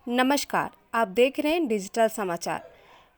नमस्कार, आप देख रहे हैं डिजिटल समाचार।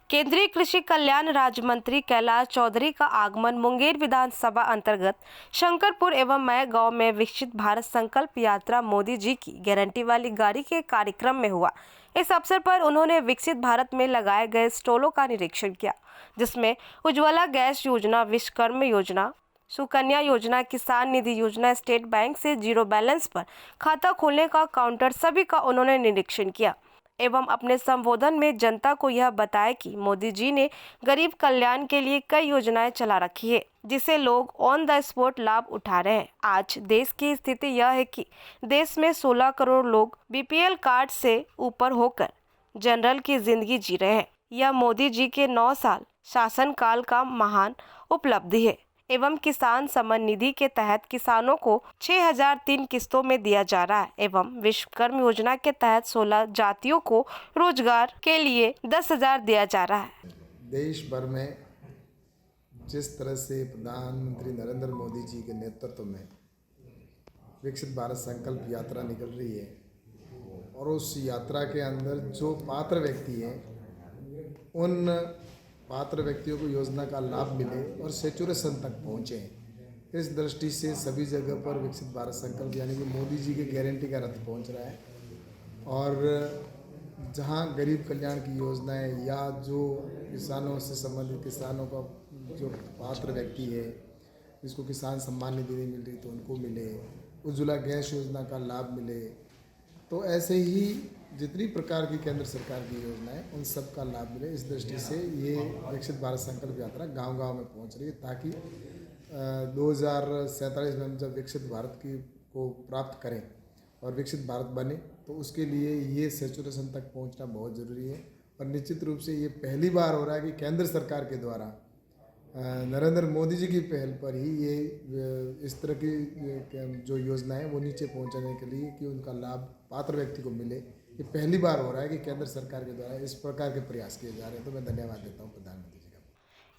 केंद्रीय कृषि कल्याण राज्य मंत्री कैलाश चौधरी का आगमन मुंगेर विधानसभा अंतर्गत शंकरपुर एवं मय गांव में विकसित भारत संकल्प यात्रा मोदी जी की गारंटी वाली गाड़ी के कार्यक्रम में हुआ। इस अवसर पर उन्होंने विकसित भारत में लगाए गए स्टॉलों का निरीक्षण किया, जिसमें उज्ज्वला गैस योजना, विश्वकर्मा योजना, सुकन्या योजना, किसान निधि योजना, स्टेट बैंक से जीरो बैलेंस पर खाता खोलने का काउंटर सभी का उन्होंने निरीक्षण किया एवं अपने संबोधन में जनता को यह बताया कि मोदी जी ने गरीब कल्याण के लिए कई योजनाएं चला रखी है, जिसे लोग ऑन द स्पॉट लाभ उठा रहे हैं। आज देश की स्थिति यह है कि देश में 16 करोड़ लोग बीपीएल कार्ड से ऊपर होकर जनरल की जिंदगी जी रहे हैं। यह मोदी जी के 9 साल शासनकाल का महान उपलब्धि है एवं किसान सम्मान निधि के तहत किसानों को 6003 किस्तों में दिया जा रहा है एवं विश्वकर्मा योजना के तहत 16 जातियों को रोजगार के लिए 10,000 दिया जा रहा है। देश भर में जिस तरह से प्रधानमंत्री नरेंद्र मोदी जी के नेतृत्व में विकसित भारत संकल्प यात्रा निकल रही है और उस यात्रा के अंदर जो पात्र व्यक्ति हैं उन पात्र व्यक्तियों को योजना का लाभ मिले और सेचुरेशन तक पहुँचे। इस दृष्टि से सभी जगह पर विकसित भारत संकल्प यानी कि मोदी जी के गारंटी का रथ पहुँच रहा है और जहाँ गरीब कल्याण की योजनाएं या जो किसानों से संबंधित किसानों का जो पात्र व्यक्ति है जिसको किसान सम्मान निधि नहीं मिल रही तो उनको मिले, उज्ज्वला गैस योजना का लाभ मिले, तो ऐसे ही जितनी प्रकार की केंद्र सरकार की योजनाएं उन सब का लाभ मिले। इस दृष्टि से ये विकसित भारत संकल्प यात्रा गांव-गांव में पहुंच रही है ताकि 2047 में हम जब विकसित भारत की को प्राप्त करें और विकसित भारत बने तो उसके लिए ये सेचुरेशन तक पहुंचना बहुत ज़रूरी है। और निश्चित रूप से ये पहली बार हो रहा है कि केंद्र सरकार के द्वारा नरेंद्र मोदी जी की पहल पर ही ये इस तरह की जो योजनाएं वो नीचे पहुंचाने के लिए कि उनका लाभ पात्र व्यक्ति को मिले, ये पहली बार हो रहा है कि केंद्र सरकार के द्वारा इस प्रकार के प्रयास किए जा रहे हैं। तो मैं धन्यवाद देता हूं प्रधानमंत्री जी का।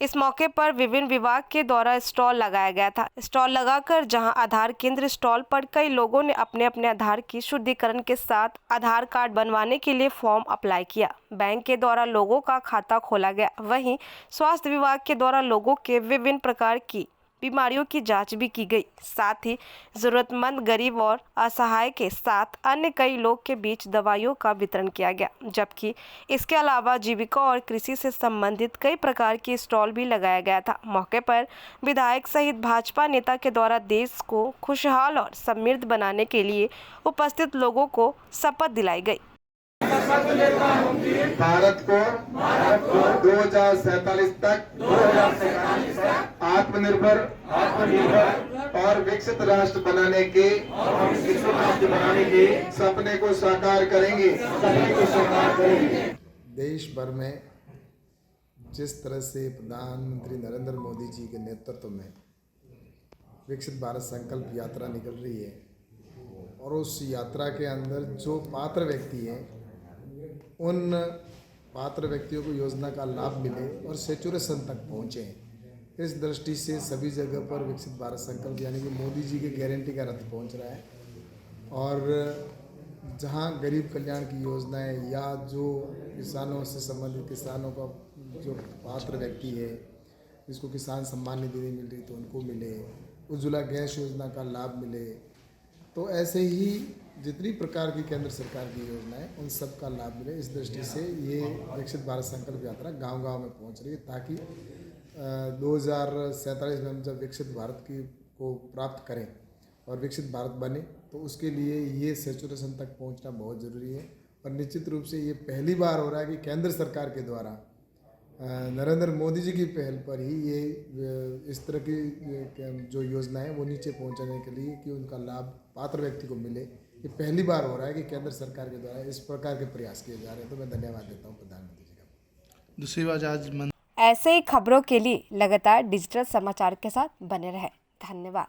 इस मौके पर विभिन्न विभाग के द्वारा स्टॉल लगाया गया था। स्टॉल लगाकर जहां आधार केंद्र स्टॉल पर कई लोगों ने अपने अपने आधार की शुद्धिकरण के साथ आधार कार्ड बनवाने के लिए फॉर्म अप्लाई किया। बैंक के द्वारा लोगों का खाता खोला गया। वहीं स्वास्थ्य विभाग के द्वारा लोगों के विभिन्न प्रकार की बीमारियों की जांच भी की गई। साथ ही जरूरतमंद गरीब और असहाय के साथ अन्य कई लोग के बीच दवाइयों का वितरण किया गया, जबकि इसके अलावा जीविका और कृषि से संबंधित कई प्रकार के स्टॉल भी लगाया गया था। मौके पर विधायक सहित भाजपा नेता के द्वारा देश को खुशहाल और समृद्ध बनाने के लिए उपस्थित लोगों को शपथ दिलाई गई। भारत को 2047 तक आत्मनिर्भर और विकसित राष्ट्र बनाने के सपने को साकार करेंगे। देश भर में जिस तरह से प्रधानमंत्री नरेंद्र मोदी जी के नेतृत्व में विकसित भारत संकल्प यात्रा निकल रही है और उस यात्रा के अंदर जो पात्र व्यक्ति हैं उन पात्र व्यक्तियों को योजना का लाभ मिले और सेचुरेशन तक पहुँचे। इस दृष्टि से सभी जगह पर विकसित भारत संकल्प यानी कि मोदी जी के गारंटी का रथ पहुँच रहा है और जहाँ गरीब कल्याण की योजनाएं या जो किसानों से संबंधित किसानों का जो पात्र व्यक्ति है जिसको किसान सम्मान निधि नहीं मिल रही तो उनको मिले, उज्ज्वला गैस योजना का लाभ मिले, तो ऐसे ही जितनी प्रकार की केंद्र सरकार की योजनाएं उन सब का लाभ मिले। इस दृष्टि से ये विकसित भारत संकल्प यात्रा गांव-गांव में पहुंच रही है ताकि 2047 में हम जब विकसित भारत की को प्राप्त करें और विकसित भारत बने तो उसके लिए ये सेचुरेशन तक पहुंचना बहुत ज़रूरी है। और निश्चित रूप से ये पहली बार हो रहा है कि केंद्र सरकार के द्वारा नरेंद्र मोदी जी की पहल पर ही ये इस तरह की जो योजनाएं वो नीचे पहुंचाने के लिए कि उनका लाभ पात्र व्यक्ति को मिले, ये पहली बार हो रहा है कि केंद्र सरकार के द्वारा इस प्रकार के प्रयास किए जा रहे हैं। तो मैं धन्यवाद देता हूं प्रधानमंत्री जी का। दूसरी बात आज ऐसे ही खबरों के लिए लगातार डिजिटल समाचार के साथ बने रहें। धन्यवाद।